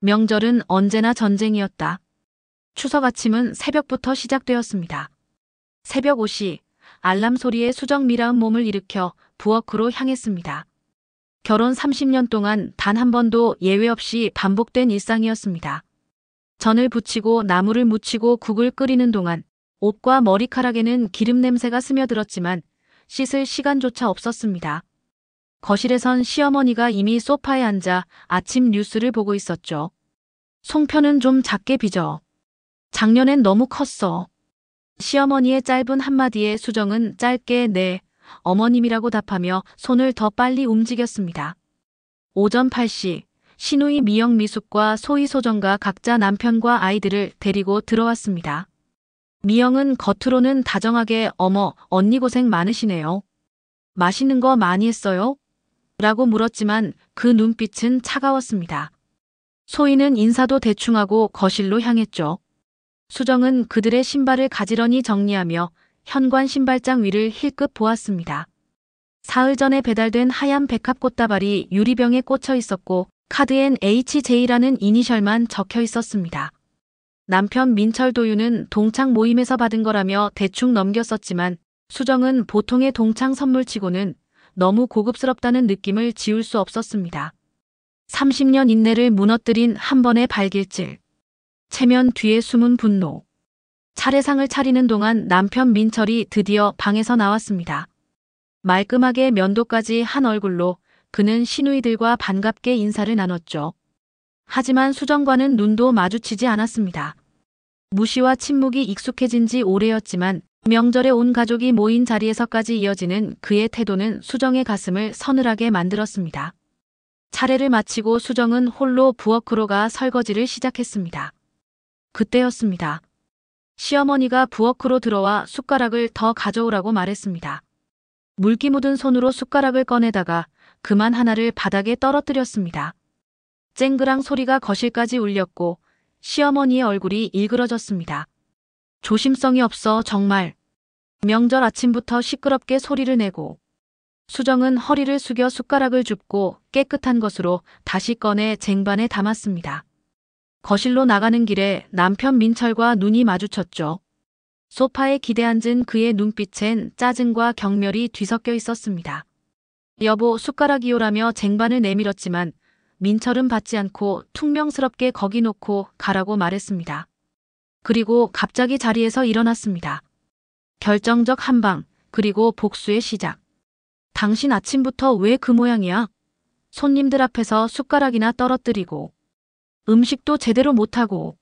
명절은 언제나 전쟁이었다. 추석 아침은 새벽부터 시작되었습니다. 새벽 5시, 알람 소리에 수정 미라은 몸을 일으켜 부엌으로 향했습니다. 결혼 30년 동안 단 한 번도 예외 없이 반복된 일상이었습니다. 전을 부치고 나물을 무치고 국을 끓이는 동안 옷과 머리카락에는 기름 냄새가 스며들었지만 씻을 시간조차 없었습니다. 거실에선 시어머니가 이미 소파에 앉아 아침 뉴스를 보고 있었죠. 송편은 좀 작게 빚어. 작년엔 너무 컸어. 시어머니의 짧은 한마디에 수정은 짧게 네, 어머님이라고 답하며 손을 더 빨리 움직였습니다. 오전 8시, 시누이 미영 미숙과 소희 소정과 각자 남편과 아이들을 데리고 들어왔습니다. 미영은 겉으로는 다정하게 어머, 언니 고생 많으시네요. 맛있는 거 많이 했어요? 라고 물었지만 그 눈빛은 차가웠습니다. 소희는 인사도 대충하고 거실로 향했죠. 수정은 그들의 신발을 가지런히 정리하며 현관 신발장 위를 힐끗 보았습니다. 사흘 전에 배달된 하얀 백합 꽃다발이 유리병에 꽂혀 있었고 카드엔 HJ라는 이니셜만 적혀 있었습니다. 남편 민철 도유는 동창 모임에서 받은 거라며 대충 넘겼었지만 수정은 보통의 동창 선물치고는 너무 고급스럽다는 느낌을 지울 수 없었습니다. 30년 인내를 무너뜨린 한 번의 발길질. 체면 뒤에 숨은 분노. 차례상을 차리는 동안 남편 민철이 드디어 방에서 나왔습니다. 말끔하게 면도까지 한 얼굴로 그는 시누이들과 반갑게 인사를 나눴죠. 하지만 수정과는 눈도 마주치지 않았습니다. 무시와 침묵이 익숙해진 지 오래였지만 명절에 온 가족이 모인 자리에서까지 이어지는 그의 태도는 수정의 가슴을 서늘하게 만들었습니다. 차례를 마치고 수정은 홀로 부엌으로 가 설거지를 시작했습니다. 그때였습니다. 시어머니가 부엌으로 들어와 숟가락을 더 가져오라고 말했습니다. 물기 묻은 손으로 숟가락을 꺼내다가 그만 하나를 바닥에 떨어뜨렸습니다. 쨍그랑 소리가 거실까지 울렸고 시어머니의 얼굴이 일그러졌습니다. 조심성이 없어 정말. 명절 아침부터 시끄럽게 소리를 내고. 수정은 허리를 숙여 숟가락을 줍고 깨끗한 것으로 다시 꺼내 쟁반에 담았습니다. 거실로 나가는 길에 남편 민철과 눈이 마주쳤죠. 소파에 기대앉은 그의 눈빛엔 짜증과 경멸이 뒤섞여 있었습니다. 여보, 숟가락이요라며 쟁반을 내밀었지만 민철은 받지 않고 퉁명스럽게 거기 놓고 가라고 말했습니다. 그리고 갑자기 자리에서 일어났습니다. 결정적 한방, 그리고 복수의 시작. 당신 아침부터 왜 그 모양이야? 손님들 앞에서 숟가락이나 떨어뜨리고 음식도 제대로 못하고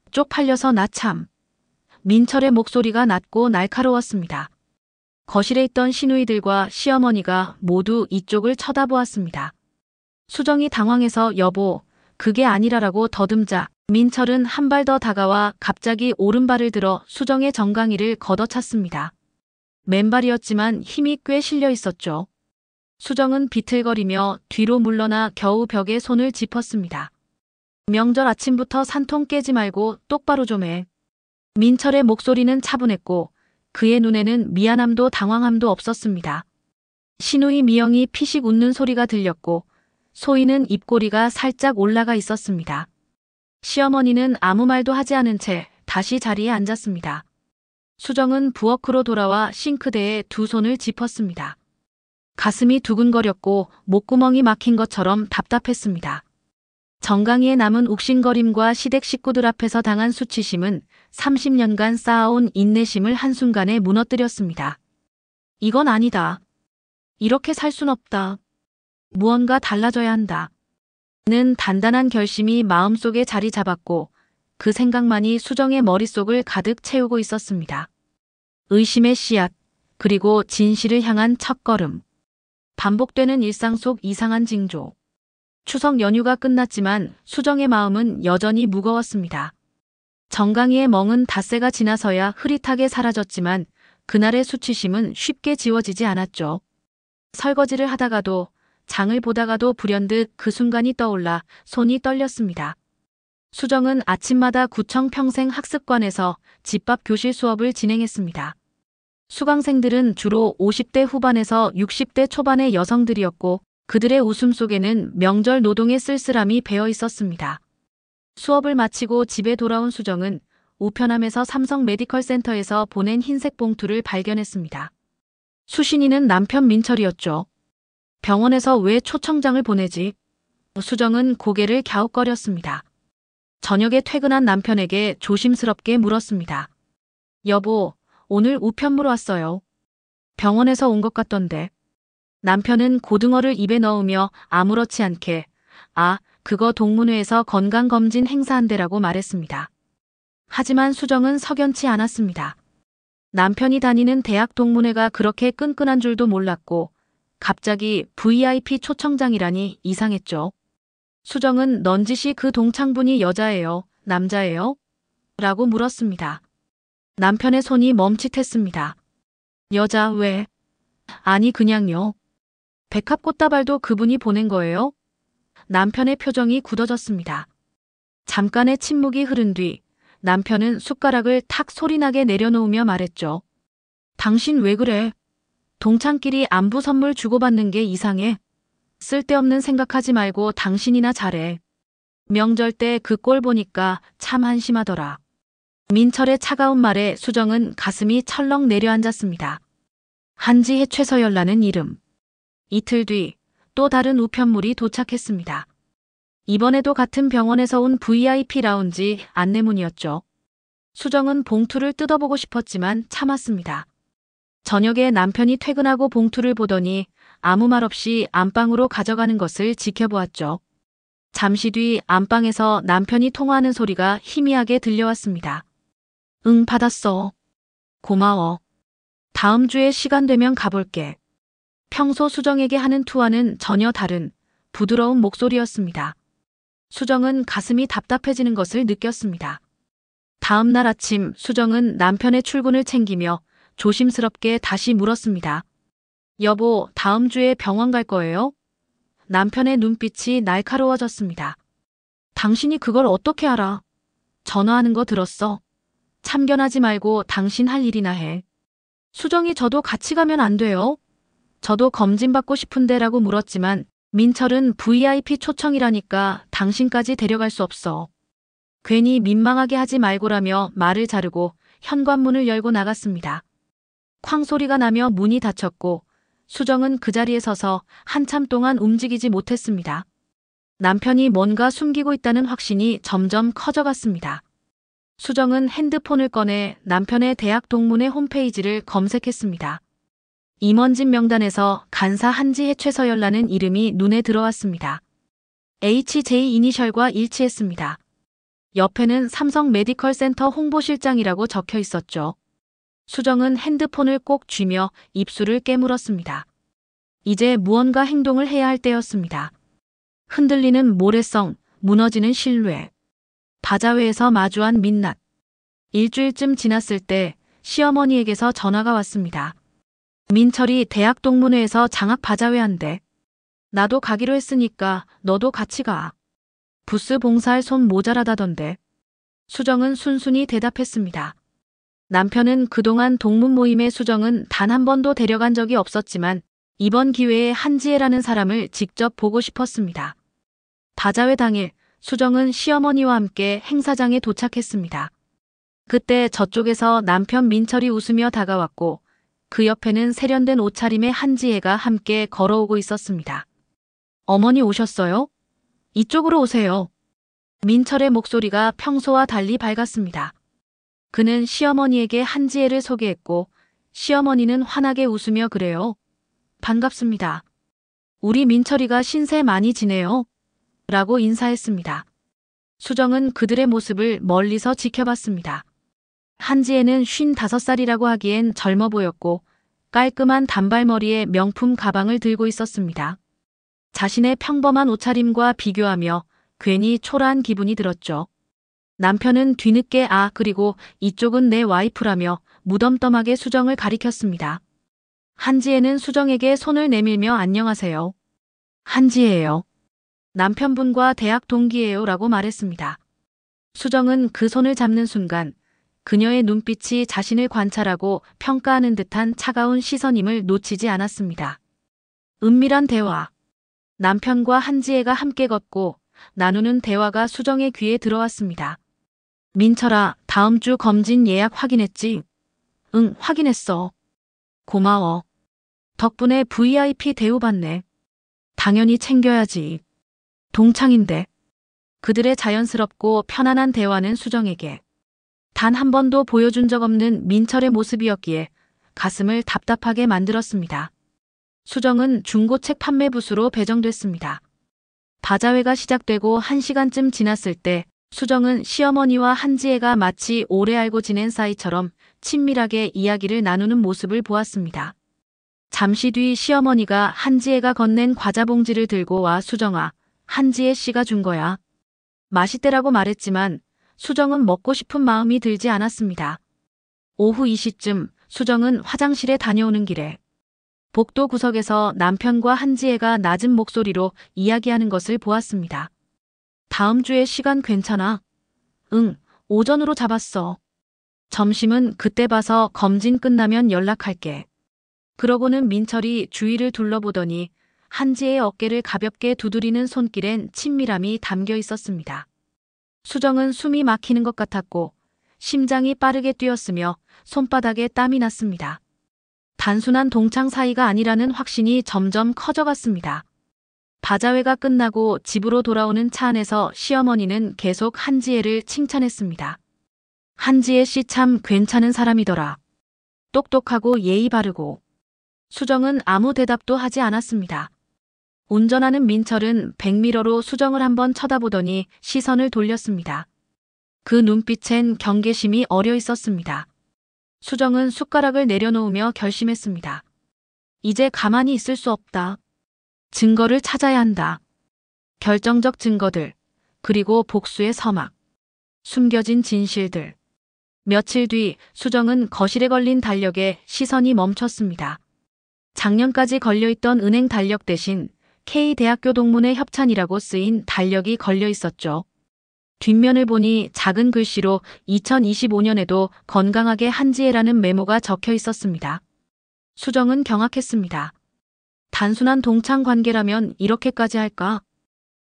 쪽팔려서 나 참. 민철의 목소리가 낮고 날카로웠습니다. 거실에 있던 시누이들과 시어머니가 모두 이쪽을 쳐다보았습니다. 수정이 당황해서 여보, 그게 아니라라고 더듬자 민철은 한 발 더 다가와 갑자기 오른발을 들어 수정의 정강이를 걷어찼습니다. 맨발이었지만 힘이 꽤 실려 있었죠. 수정은 비틀거리며 뒤로 물러나 겨우 벽에 손을 짚었습니다. 명절 아침부터 산통 깨지 말고 똑바로 좀 해. 민철의 목소리는 차분했고 그의 눈에는 미안함도 당황함도 없었습니다. 시누이 미영이 피식 웃는 소리가 들렸고 소희는 입꼬리가 살짝 올라가 있었습니다. 시어머니는 아무 말도 하지 않은 채 다시 자리에 앉았습니다. 수정은 부엌으로 돌아와 싱크대에 두 손을 짚었습니다. 가슴이 두근거렸고 목구멍이 막힌 것처럼 답답했습니다. 정강이에 남은 욱신거림과 시댁 식구들 앞에서 당한 수치심은 30년간 쌓아온 인내심을 한순간에 무너뜨렸습니다. 이건 아니다. 이렇게 살 순 없다. 무언가 달라져야 한다. 는 단단한 결심이 마음속에 자리 잡았고 그 생각만이 수정의 머릿속을 가득 채우고 있었습니다. 의심의 씨앗, 그리고 진실을 향한 첫걸음. 반복되는 일상 속 이상한 징조. 추석 연휴가 끝났지만 수정의 마음은 여전히 무거웠습니다. 정강이의 멍은 닷새가 지나서야 흐릿하게 사라졌지만 그날의 수치심은 쉽게 지워지지 않았죠. 설거지를 하다가도 장을 보다가도 불현듯 그 순간이 떠올라 손이 떨렸습니다. 수정은 아침마다 구청 평생학습관에서 집밥 교실 수업을 진행했습니다. 수강생들은 주로 50대 후반에서 60대 초반의 여성들이었고 그들의 웃음 속에는 명절 노동의 쓸쓸함이 배어 있었습니다. 수업을 마치고 집에 돌아온 수정은 우편함에서 삼성 메디컬 센터에서 보낸 흰색 봉투를 발견했습니다. 수신이는 남편 민철이었죠. 병원에서 왜 초청장을 보내지? 수정은 고개를 갸웃거렸습니다. 저녁에 퇴근한 남편에게 조심스럽게 물었습니다. 여보, 오늘 우편물 왔어요. 병원에서 온 것 같던데. 남편은 고등어를 입에 넣으며 아무렇지 않게 그거 동문회에서 건강검진 행사한대라고 말했습니다. 하지만 수정은 석연치 않았습니다. 남편이 다니는 대학 동문회가 그렇게 끈끈한 줄도 몰랐고 갑자기 VIP 초청장이라니 이상했죠. 수정은 넌지시 그 동창분이 여자예요? 남자예요? 라고 물었습니다. 남편의 손이 멈칫했습니다. 여자 왜? 아니 그냥요. 백합 꽃다발도 그분이 보낸 거예요? 남편의 표정이 굳어졌습니다. 잠깐의 침묵이 흐른 뒤 남편은 숟가락을 탁 소리나게 내려놓으며 말했죠. 당신 왜 그래? 동창끼리 안부 선물 주고받는 게 이상해. 쓸데없는 생각하지 말고 당신이나 잘해. 명절 때 그 꼴 보니까 참 한심하더라. 민철의 차가운 말에 수정은 가슴이 철렁 내려앉았습니다. 한지혜 최서연라는 이름. 이틀 뒤 또 다른 우편물이 도착했습니다. 이번에도 같은 병원에서 온 VIP 라운지 안내문이었죠. 수정은 봉투를 뜯어보고 싶었지만 참았습니다. 저녁에 남편이 퇴근하고 봉투를 보더니 아무 말 없이 안방으로 가져가는 것을 지켜보았죠. 잠시 뒤 안방에서 남편이 통화하는 소리가 희미하게 들려왔습니다. 응, 받았어. 고마워. 다음 주에 시간 되면 가볼게. 평소 수정에게 하는 투와는 전혀 다른 부드러운 목소리였습니다. 수정은 가슴이 답답해지는 것을 느꼈습니다. 다음 날 아침 수정은 남편의 출근을 챙기며 조심스럽게 다시 물었습니다. 여보, 다음 주에 병원 갈 거예요? 남편의 눈빛이 날카로워졌습니다. 당신이 그걸 어떻게 알아? 전화하는 거 들었어. 참견하지 말고 당신 할 일이나 해. 수정이 저도 같이 가면 안 돼요? 저도 검진받고 싶은데라고 물었지만 민철은 VIP 초청이라니까 당신까지 데려갈 수 없어. 괜히 민망하게 하지 말고라며 말을 자르고 현관문을 열고 나갔습니다. 쾅 소리가 나며 문이 닫혔고 수정은 그 자리에 서서 한참 동안 움직이지 못했습니다. 남편이 뭔가 숨기고 있다는 확신이 점점 커져갔습니다. 수정은 핸드폰을 꺼내 남편의 대학 동문회 홈페이지를 검색했습니다. 임원진 명단에서 간사 한지혜 최서연라는 이름이 눈에 들어왔습니다. HJ 이니셜과 일치했습니다. 옆에는 삼성 메디컬 센터 홍보실장이라고 적혀 있었죠. 수정은 핸드폰을 꼭 쥐며 입술을 깨물었습니다. 이제 무언가 행동을 해야 할 때였습니다. 흔들리는 모래성, 무너지는 신뢰. 바자회에서 마주한 민낯. 일주일쯤 지났을 때 시어머니에게서 전화가 왔습니다. 민철이 대학 동문회에서 장학 바자회 한대. 나도 가기로 했으니까 너도 같이 가. 부스 봉사할 손 모자라다던데. 수정은 순순히 대답했습니다. 남편은 그동안 동문 모임에 수정은 단 한 번도 데려간 적이 없었지만 이번 기회에 한지혜라는 사람을 직접 보고 싶었습니다. 바자회 당일 수정은 시어머니와 함께 행사장에 도착했습니다. 그때 저쪽에서 남편 민철이 웃으며 다가왔고 그 옆에는 세련된 옷차림의 한지혜가 함께 걸어오고 있었습니다. 어머니 오셨어요? 이쪽으로 오세요. 민철의 목소리가 평소와 달리 밝았습니다. 그는 시어머니에게 한지혜를 소개했고 시어머니는 환하게 웃으며 그래요. 반갑습니다. 우리 민철이가 신세 많이 지내요. 라고 인사했습니다. 수정은 그들의 모습을 멀리서 지켜봤습니다. 한지혜는 55살이라고 하기엔 젊어 보였고 깔끔한 단발머리에 명품 가방을 들고 있었습니다. 자신의 평범한 옷차림과 비교하며 괜히 초라한 기분이 들었죠. 남편은 뒤늦게 그리고 이쪽은 내 와이프라며 무덤덤하게 수정을 가리켰습니다. 한지혜는 수정에게 손을 내밀며 안녕하세요. 한지혜예요. 남편분과 대학 동기예요 라고 말했습니다. 수정은 그 손을 잡는 순간 그녀의 눈빛이 자신을 관찰하고 평가하는 듯한 차가운 시선임을 놓치지 않았습니다. 은밀한 대화. 남편과 한지혜가 함께 걷고 나누는 대화가 수정의 귀에 들어왔습니다. 민철아, 다음 주 검진 예약 확인했지? 응, 확인했어. 고마워. 덕분에 VIP 대우받네. 당연히 챙겨야지. 동창인데. 그들의 자연스럽고 편안한 대화는 수정에게 단 한 번도 보여준 적 없는 민철의 모습이었기에 가슴을 답답하게 만들었습니다. 수정은 중고책 판매 부수로 배정됐습니다. 바자회가 시작되고 1시간쯤 지났을 때 수정은 시어머니와 한지혜가 마치 오래 알고 지낸 사이처럼 친밀하게 이야기를 나누는 모습을 보았습니다. 잠시 뒤 시어머니가 한지혜가 건넨 과자 봉지를 들고 와 수정아, 한지혜 씨가 준 거야. 맛있대라고 말했지만 수정은 먹고 싶은 마음이 들지 않았습니다. 오후 2시쯤 수정은 화장실에 다녀오는 길에 복도 구석에서 남편과 한지혜가 낮은 목소리로 이야기하는 것을 보았습니다. 다음 주에 시간 괜찮아? 응, 오전으로 잡았어. 점심은 그때 봐서 검진 끝나면 연락할게. 그러고는 민철이 주위를 둘러보더니 한지혜의 어깨를 가볍게 두드리는 손길엔 친밀함이 담겨 있었습니다. 수정은 숨이 막히는 것 같았고 심장이 빠르게 뛰었으며 손바닥에 땀이 났습니다. 단순한 동창 사이가 아니라는 확신이 점점 커져갔습니다. 바자회가 끝나고 집으로 돌아오는 차 안에서 시어머니는 계속 한지혜를 칭찬했습니다. 한지혜 씨 참 괜찮은 사람이더라. 똑똑하고 예의 바르고. 수정은 아무 대답도 하지 않았습니다. 운전하는 민철은 백미러로 수정을 한번 쳐다보더니 시선을 돌렸습니다. 그 눈빛엔 경계심이 어려 있었습니다. 수정은 숟가락을 내려놓으며 결심했습니다. 이제 가만히 있을 수 없다. 증거를 찾아야 한다. 결정적 증거들, 그리고 복수의 서막, 숨겨진 진실들. 며칠 뒤 수정은 거실에 걸린 달력에 시선이 멈췄습니다. 작년까지 걸려있던 은행 달력 대신 K대학교 동문회 협찬이라고 쓰인 달력이 걸려 있었죠. 뒷면을 보니 작은 글씨로 2025년에도 건강하게 한지혜라는 메모가 적혀 있었습니다. 수정은 경악했습니다. 단순한 동창 관계라면 이렇게까지 할까?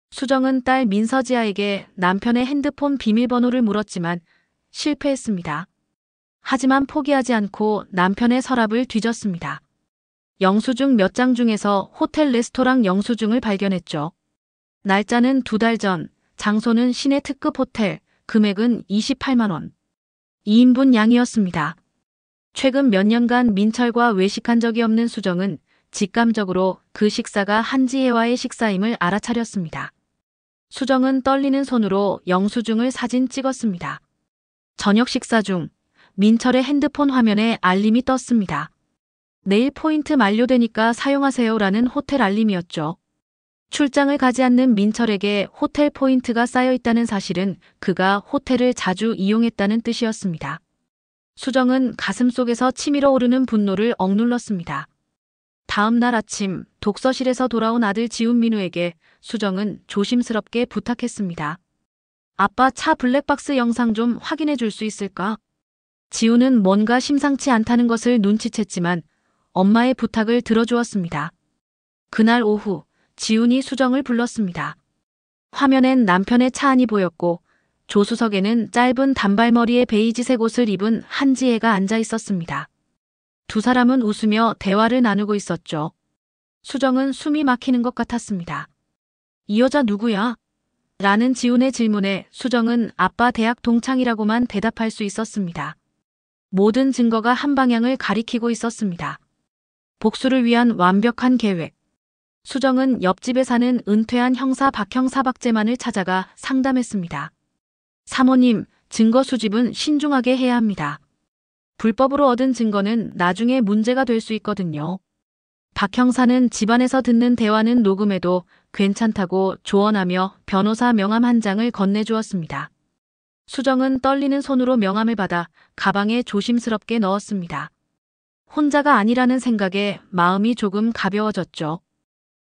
수정은 딸 민서지아에게 남편의 핸드폰 비밀번호를 물었지만 실패했습니다. 하지만 포기하지 않고 남편의 서랍을 뒤졌습니다. 영수증 몇 장 중에서 호텔 레스토랑 영수증을 발견했죠. 날짜는 2달 전, 장소는 시내 특급 호텔, 금액은 28만 원. 2인분 양이었습니다. 최근 몇 년간 민철과 외식한 적이 없는 수정은 직감적으로 그 식사가 한지혜와의 식사임을 알아차렸습니다. 수정은 떨리는 손으로 영수증을 사진 찍었습니다. 저녁 식사 중 민철의 핸드폰 화면에 알림이 떴습니다. 내일 포인트 만료되니까 사용하세요라는 호텔 알림이었죠. 출장을 가지 않는 민철에게 호텔 포인트가 쌓여 있다는 사실은 그가 호텔을 자주 이용했다는 뜻이었습니다. 수정은 가슴속에서 치밀어 오르는 분노를 억눌렀습니다. 다음 날 아침 독서실에서 돌아온 아들 지훈민우에게 수정은 조심스럽게 부탁했습니다. 아빠 차 블랙박스 영상 좀 확인해 줄 수 있을까? 지훈은 뭔가 심상치 않다는 것을 눈치챘지만 엄마의 부탁을 들어주었습니다. 그날 오후 지훈이 수정을 불렀습니다. 화면엔 남편의 차 안이 보였고 조수석에는 짧은 단발머리에 베이지색 옷을 입은 한지혜가 앉아 있었습니다. 두 사람은 웃으며 대화를 나누고 있었죠. 수정은 숨이 막히는 것 같았습니다. 이 여자 누구야? 라는 지훈의 질문에 수정은 아빠 대학 동창이라고만 대답할 수 있었습니다. 모든 증거가 한 방향을 가리키고 있었습니다. 복수를 위한 완벽한 계획. 수정은 옆집에 사는 은퇴한 형사 박형 사박제만을 찾아가 상담했습니다. 사모님, 증거 수집은 신중하게 해야 합니다. 불법으로 얻은 증거는 나중에 문제가 될 수 있거든요. 박 형사는 집안에서 듣는 대화는 녹음해도 괜찮다고 조언하며 변호사 명함 한 장을 건네주었습니다. 수정은 떨리는 손으로 명함을 받아 가방에 조심스럽게 넣었습니다. 혼자가 아니라는 생각에 마음이 조금 가벼워졌죠.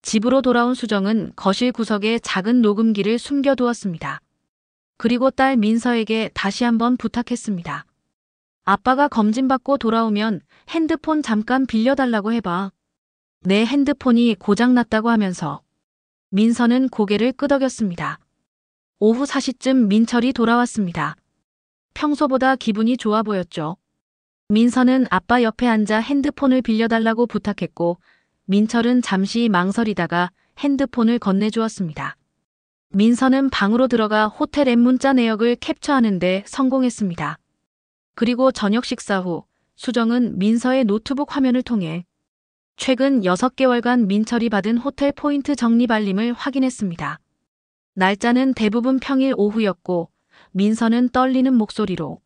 집으로 돌아온 수정은 거실 구석에 작은 녹음기를 숨겨두었습니다. 그리고 딸 민서에게 다시 한번 부탁했습니다. 아빠가 검진받고 돌아오면 핸드폰 잠깐 빌려달라고 해봐. 내 핸드폰이 고장났다고 하면서. 민서는 고개를 끄덕였습니다. 오후 4시쯤 민철이 돌아왔습니다. 평소보다 기분이 좋아 보였죠. 민서는 아빠 옆에 앉아 핸드폰을 빌려달라고 부탁했고 민철은 잠시 망설이다가 핸드폰을 건네주었습니다. 민서는 방으로 들어가 호텔 앱 문자 내역을 캡처하는데 성공했습니다. 그리고 저녁 식사 후 수정은 민서의 노트북 화면을 통해 최근 6개월간 민철이 받은 호텔 포인트 적립 알림을 확인했습니다. 날짜는 대부분 평일 오후였고 민서는 떨리는 목소리로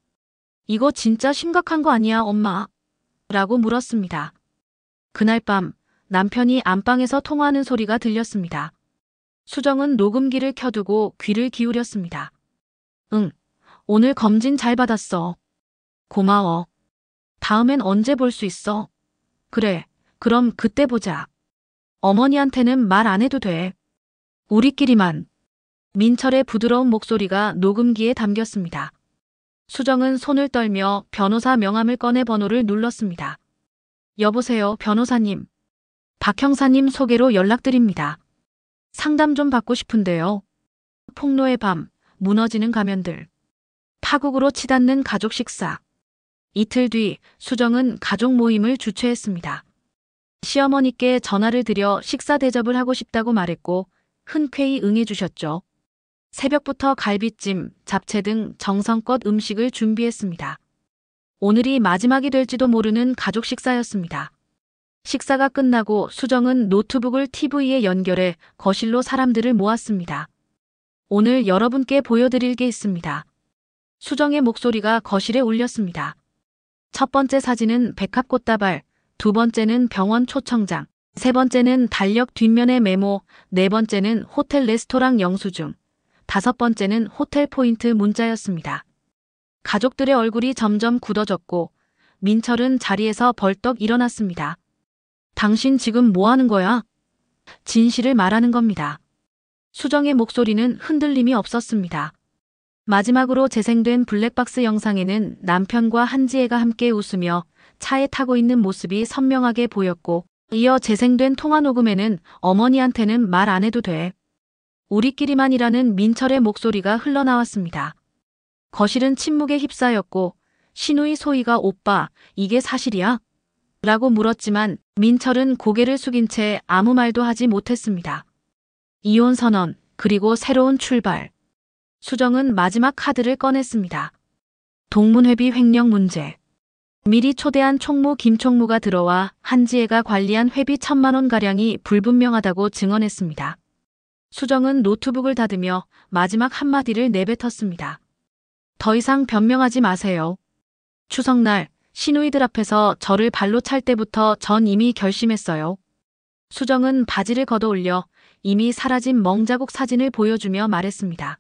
"이거 진짜 심각한 거 아니야, 엄마?" 라고 물었습니다. 그날 밤 남편이 안방에서 통화하는 소리가 들렸습니다. 수정은 녹음기를 켜두고 귀를 기울였습니다. "응, 오늘 검진 잘 받았어. 고마워. 다음엔 언제 볼 수 있어?" "그래, 그럼 그때 보자. 어머니한테는 말 안 해도 돼. 우리끼리만." 민철의 부드러운 목소리가 녹음기에 담겼습니다. 수정은 손을 떨며 변호사 명함을 꺼내 번호를 눌렀습니다. "여보세요, 변호사님. 박 형사님 소개로 연락드립니다. 상담 좀 받고 싶은데요. 폭로의 밤, 무너지는 가면들, 파국으로 치닫는 가족 식사." 이틀 뒤 수정은 가족 모임을 주최했습니다. 시어머니께 전화를 드려 식사 대접을 하고 싶다고 말했고 흔쾌히 응해주셨죠. 새벽부터 갈비찜, 잡채 등 정성껏 음식을 준비했습니다. 오늘이 마지막이 될지도 모르는 가족 식사였습니다. 식사가 끝나고 수정은 노트북을 TV에 연결해 거실로 사람들을 모았습니다. "오늘 여러분께 보여드릴 게 있습니다." 수정의 목소리가 거실에 울렸습니다. 첫 번째 사진은 백합꽃다발, 두 번째는 병원 초청장, 세 번째는 달력 뒷면의 메모, 네 번째는 호텔 레스토랑 영수증, 다섯 번째는 호텔 포인트 문자였습니다. 가족들의 얼굴이 점점 굳어졌고 민철은 자리에서 벌떡 일어났습니다. "당신 지금 뭐 하는 거야?" "진실을 말하는 겁니다." 수정의 목소리는 흔들림이 없었습니다. 마지막으로 재생된 블랙박스 영상에는 남편과 한지혜가 함께 웃으며 차에 타고 있는 모습이 선명하게 보였고 이어 재생된 통화 녹음에는 "어머니한테는 말 안 해도 돼. 우리끼리만이라는" 민철의 목소리가 흘러나왔습니다. 거실은 침묵에 휩싸였고 신우이 소희가 "오빠, 이게 사실이야?" 라고 물었지만 민철은 고개를 숙인 채 아무 말도 하지 못했습니다. 이혼 선언, 그리고 새로운 출발. 수정은 마지막 카드를 꺼냈습니다. 동문회비 횡령 문제. 미리 초대한 총무 김총무가 들어와 한지혜가 관리한 회비 1,000만 원가량이 불분명하다고 증언했습니다. 수정은 노트북을 닫으며 마지막 한마디를 내뱉었습니다. "더 이상 변명하지 마세요. 추석날 시누이들 앞에서 저를 발로 찰 때부터 전 이미 결심했어요." 수정은 바지를 걷어올려 이미 사라진 멍자국 사진을 보여주며 말했습니다.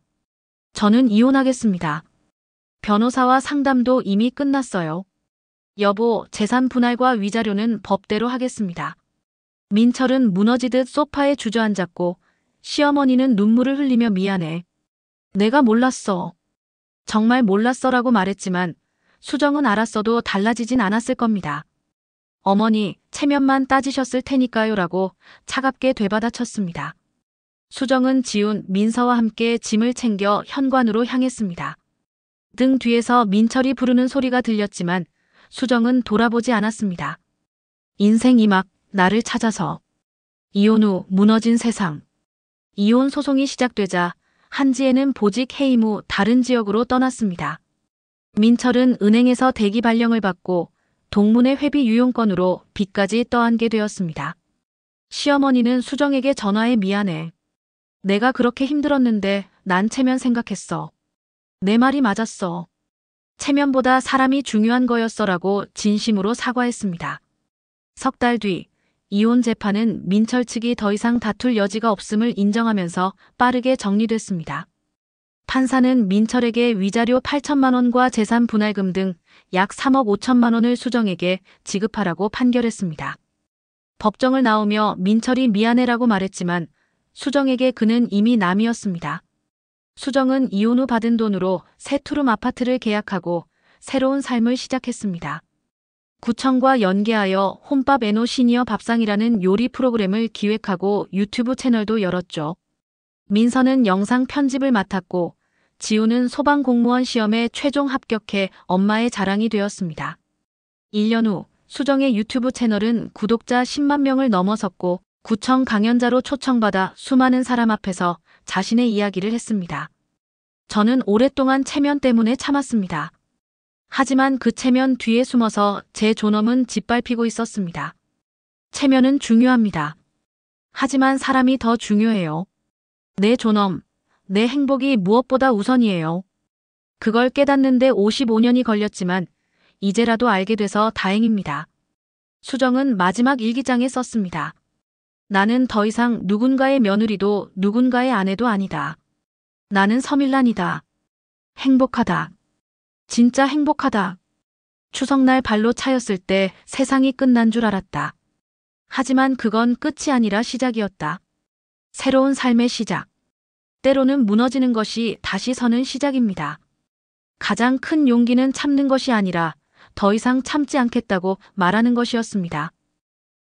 "저는 이혼하겠습니다. 변호사와 상담도 이미 끝났어요. 여보, 재산 분할과 위자료는 법대로 하겠습니다." 민철은 무너지듯 소파에 주저앉았고 시어머니는 눈물을 흘리며 "미안해. 내가 몰랐어. 정말 몰랐어라고 말했지만 수정은 알았어도 달라지진 않았을 겁니다. "어머니, 체면만 따지셨을 테니까요라고 차갑게 되받아쳤습니다. 수정은 지훈, 민서와 함께 짐을 챙겨 현관으로 향했습니다. 등 뒤에서 민철이 부르는 소리가 들렸지만 수정은 돌아보지 않았습니다. 인생 이막, 나를 찾아서. 이혼 후 무너진 세상. 이혼 소송이 시작되자 한지혜는 보직 해임 후 다른 지역으로 떠났습니다. 민철은 은행에서 대기 발령을 받고 동문회 회비 유용권으로 빚까지 떠안게 되었습니다. 시어머니는 수정에게 전화해 "미안해. 내가 그렇게 힘들었는데 난 체면 생각했어. 내 말이 맞았어. 체면보다 사람이 중요한 거였어라고 진심으로 사과했습니다. 석 달 뒤 이혼 재판은 민철 측이 더 이상 다툴 여지가 없음을 인정하면서 빠르게 정리됐습니다. 판사는 민철에게 위자료 8천만 원과 재산 분할금 등 약 3억 5천만 원을 수정에게 지급하라고 판결했습니다. 법정을 나오며 민철이 "미안해라고 말했지만 수정에게 그는 이미 남이었습니다. 수정은 이혼 후 받은 돈으로 새 투룸 아파트를 계약하고 새로운 삶을 시작했습니다. 구청과 연계하여 혼밥 애노 시니어 밥상이라는 요리 프로그램을 기획하고 유튜브 채널도 열었죠. 민서는 영상 편집을 맡았고 지우는 소방공무원 시험에 최종 합격해 엄마의 자랑이 되었습니다. 1년 후 수정의 유튜브 채널은 구독자 10만 명을 넘어섰고 구청 강연자로 초청받아 수많은 사람 앞에서 자신의 이야기를 했습니다. 저는 오랫동안 체면 때문에 참았습니다. 하지만 그 체면 뒤에 숨어서 제 존엄은 짓밟히고 있었습니다. 체면은 중요합니다. 하지만 사람이 더 중요해요. 내 존엄, 내 행복이 무엇보다 우선이에요. 그걸 깨닫는데 55년이 걸렸지만 이제라도 알게 돼서 다행입니다. 수정은 마지막 일기장에 썼습니다. 나는 더 이상 누군가의 며느리도 누군가의 아내도 아니다. 나는 서밀란이다. 행복하다. 진짜 행복하다. 추석날 발로 차였을 때 세상이 끝난 줄 알았다. 하지만 그건 끝이 아니라 시작이었다. 새로운 삶의 시작. 때로는 무너지는 것이 다시 서는 시작입니다. 가장 큰 용기는 참는 것이 아니라 더 이상 참지 않겠다고 말하는 것이었습니다.